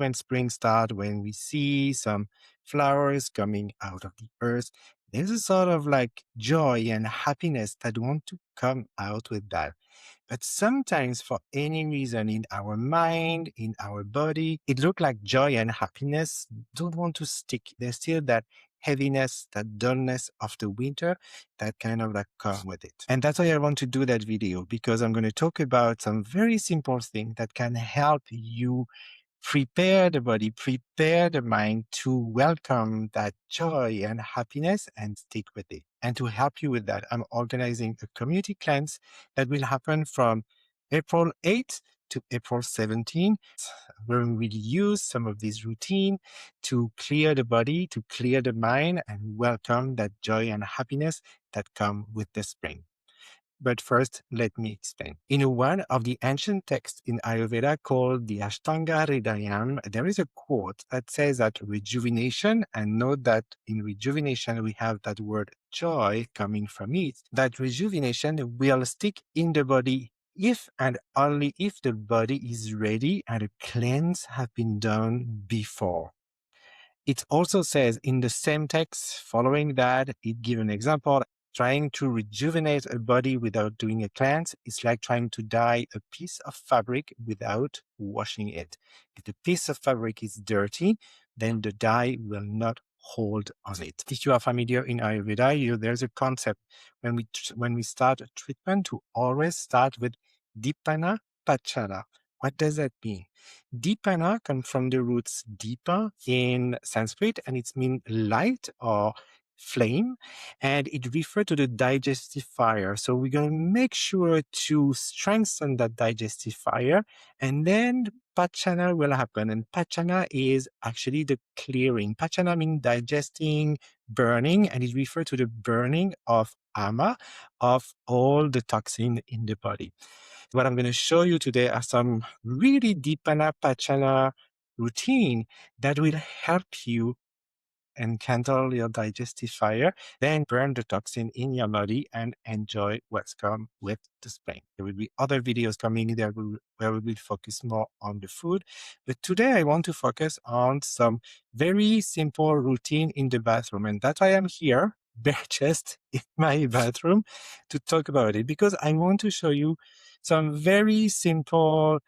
When spring starts, when we see some flowers coming out of the earth, there's a sort of like joy and happiness that want to come out with that. But sometimes, for any reason in our mind, in our body, it looks like joy and happiness don't want to stick. There's still that heaviness, that dullness of the winter that kind of like come with it. And that's why I want to do that video, because I'm going to talk about some very simple things that can help you prepare the body, prepare the mind to welcome that joy and happiness and stick with it. And to help you with that, I'm organizing a community cleanse that will happen from April 8th to April 17th, where we will use some of this routine to clear the body, to clear the mind, and welcome that joy and happiness that come with the spring. But first, let me explain. In one of the ancient texts in Ayurveda called the Ashtanga Hridayam, there is a quote that says that rejuvenation, and note that in rejuvenation we have that word joy coming from it, that rejuvenation will stick in the body if and only if the body is ready and a cleanse has been done before. It also says in the same text, following that, it gives an example. Trying to rejuvenate a body without doing a cleanse is like trying to dye a piece of fabric without washing it. If the piece of fabric is dirty, then the dye will not hold on it. If you are familiar in Ayurveda, there's a concept when we start a treatment to always start with Dipana Pachana. What does that mean? Dipana comes from the roots Dipa in Sanskrit, and it means light or flame, and it refers to the digestive fire. So we're going to make sure to strengthen that digestive fire, and then Pachana will happen. And Pachana is actually the clearing. Pachana means digesting, burning, and it refers to the burning of ama, of all the toxin in the body. What I'm going to show you today are some really Dipana Pachana routine that will help you and kindle your digestive fire, then burn the toxin in your body and enjoy what's come with the spring. There will be other videos coming there where we will focus more on the food. But today I want to focus on some very simple routine in the bathroom. And that's why I'm here, bare chest in my bathroom, to talk about it, because I want to show you some very simple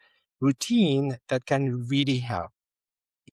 routine that can really help.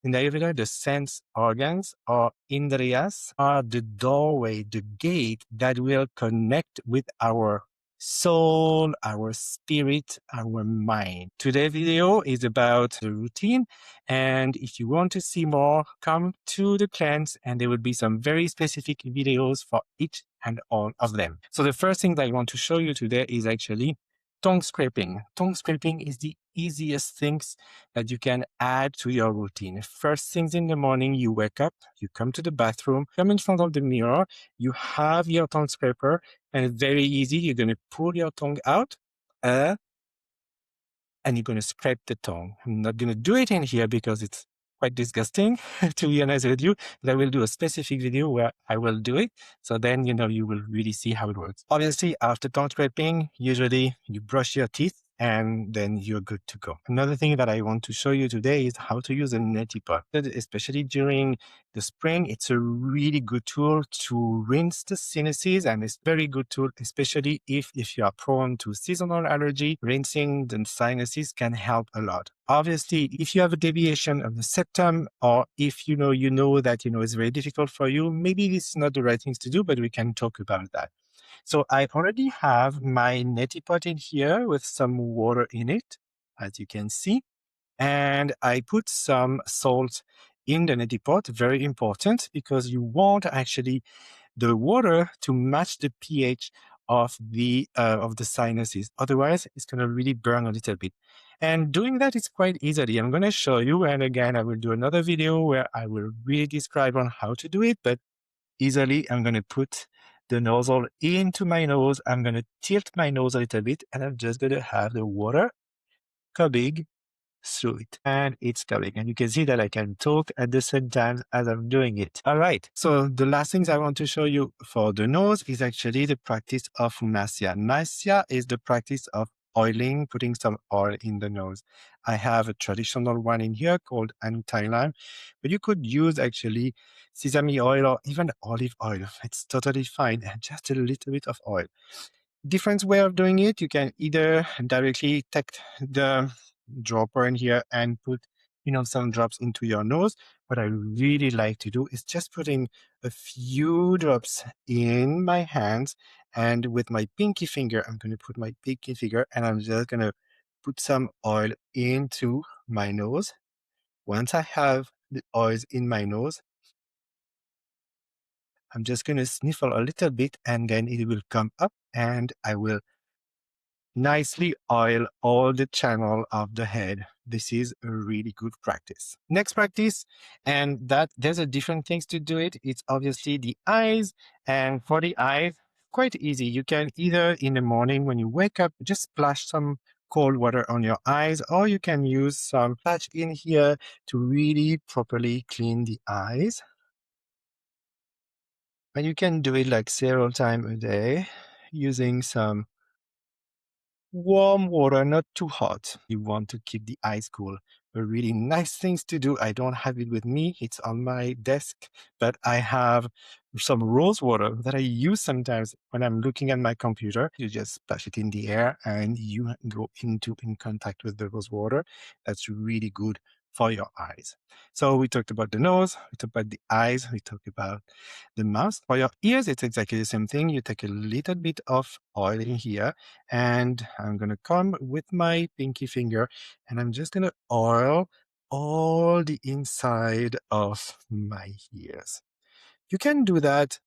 In Ayurveda, the sense organs or indriyas are the doorway, the gate that will connect with our soul, our spirit, our mind. Today's video is about the routine. And if you want to see more, come to the cleanse and there will be some very specific videos for each and all of them. So the first thing that I want to show you today is actually tongue scraping. Tongue scraping is the easiest things that you can add to your routine. First things in the morning, you wake up, you come to the bathroom, come in front of the mirror, you have your tongue scraper, and it's very easy. You're going to pull your tongue out, and you're going to scrape the tongue. I'm not going to do it in here because it's quite disgusting, to be honest with you, but I will do a specific video where I will do it. So then, you will really see how it works. Obviously, after tongue scraping, usually you brush your teeth and then you're good to go. Another thing that I want to show you today is how to use a Neti Pot. Especially during the spring, it's a really good tool to rinse the sinuses, and it's very good tool, especially if you are prone to seasonal allergy. Rinsing the sinuses can help a lot. Obviously, if you have a deviation of the septum, or if you know that it's very difficult for you, maybe this is not the right things to do, but we can talk about that. So I already have my Neti Pot in here with some water in it, as you can see. And I put some salt in the Neti Pot, very important, because you want actually the water to match the pH of the sinuses. Otherwise, it's going to really burn a little bit. And doing that is quite easily. I'm going to show you. And again, I will do another video where I will really describe on how to do it. But easily, I'm going to put the nozzle into my nose. I'm going to tilt my nose a little bit, and I'm just going to have the water coming through it. And it's coming. And you can see that I can talk at the same time as I'm doing it. All right. So the last things I want to show you for the nose is actually the practice of Nasya. Nasya is the practice of oiling, putting some oil in the nose. I have a traditional one in here called Thailand, but you could use actually sesame oil or even olive oil. It's totally fine, and just a little bit of oil. Different way of doing it. You can either directly take the dropper in here and put, some drops into your nose. What I really like to do is just putting a few drops in my hands, and with my pinky finger, I'm going to put my pinky finger and I'm just going to put some oil into my nose. Once I have the oils in my nose, I'm just going to sniffle a little bit and then it will come up and I will nicely oil all the channel of the head. This is a really good practice. Next practice, and that there's a different things to do it. It's obviously the eyes. And for the eyes, quite easy. You can either in the morning when you wake up, just splash some cold water on your eyes, or you can use some patch in here to really properly clean the eyes. And you can do it like several times a day using some warm water, not too hot. You want to keep the eyes cool. A really nice things to do. I don't have it with me. It's on my desk, but I have some rose water that I use sometimes when I'm looking at my computer. You just splash it in the air and you go in contact with the rose water. That's really good for your eyes. So we talked about the nose, we talked about the eyes, we talked about the mouth. For your ears, it's exactly the same thing. You take a little bit of oil in here, and I'm going to come with my pinky finger and I'm just going to oil all the inside of my ears. You can do that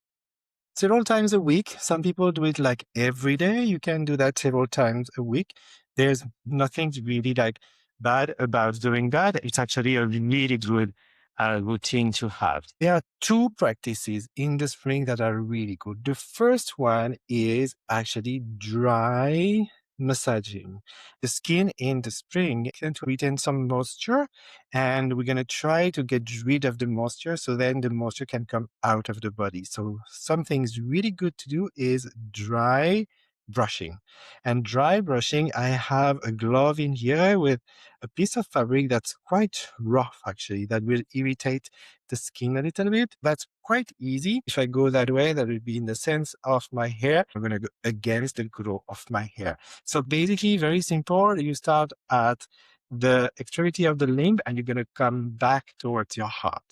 several times a week. Some people do it like every day. You can do that several times a week. There's nothing really like bad about doing that. It's actually a really good routine to have. There are two practices in the spring that are really good. The first one is actually dry massaging. The skin in the spring tends to retain some moisture, and we're going to try to get rid of the moisture so then the moisture can come out of the body. So something's really good to do is dry brushing. And dry brushing, I have a glove in here with a piece of fabric that's quite rough actually, that will irritate the skin a little bit. That's quite easy. If I go that way, that would be in the sense of my hair. I'm going to go against the growth of my hair. So basically very simple. You start at the extremity of the limb and you're going to come back towards your heart.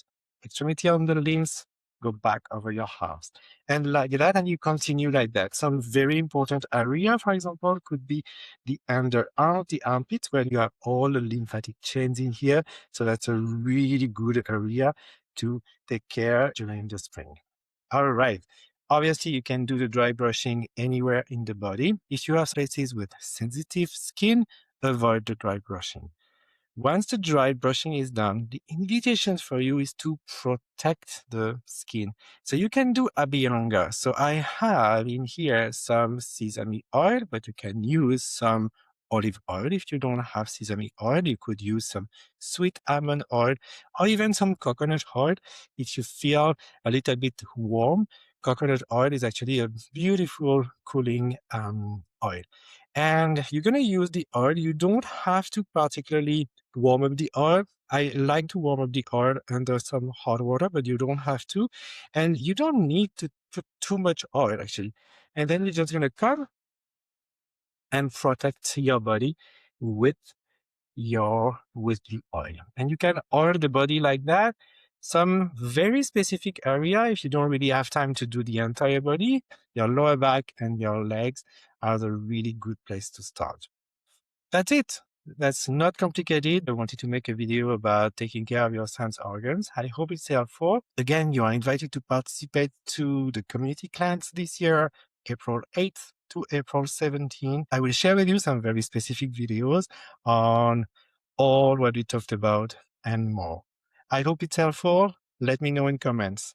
Extremity of the limbs, go back over your heart. And like that, and you continue like that. Some very important area, for example, could be the underarm, the armpit, where you have all the lymphatic chains in here. So that's a really good area to take care during the spring. All right. Obviously, you can do the dry brushing anywhere in the body. If you have places with sensitive skin, avoid the dry brushing. Once the dry brushing is done, the invitation for you is to protect the skin. So you can do Abhyanga. So I have in here some sesame oil, but you can use some olive oil. If you don't have sesame oil, you could use some sweet almond oil or even some coconut oil. If you feel a little bit warm, coconut oil is actually a beautiful cooling oil. And you're going to use the oil. You don't have to particularly warm up the oil. I like to warm up the oil under some hot water, but you don't have to. And you don't need to put too much oil, actually. And then you're just going to come and protect your body with the oil. And you can oil the body like that. Some very specific area, if you don't really have time to do the entire body, your lower back and your legs are the really good place to start. That's it. That's not complicated. I wanted to make a video about taking care of your sense organs. I hope it's helpful. Again, you are invited to participate to the community class this year, April 8th to April 17th. I will share with you some very specific videos on all what we talked about and more. I hope it's helpful. Let me know in comments.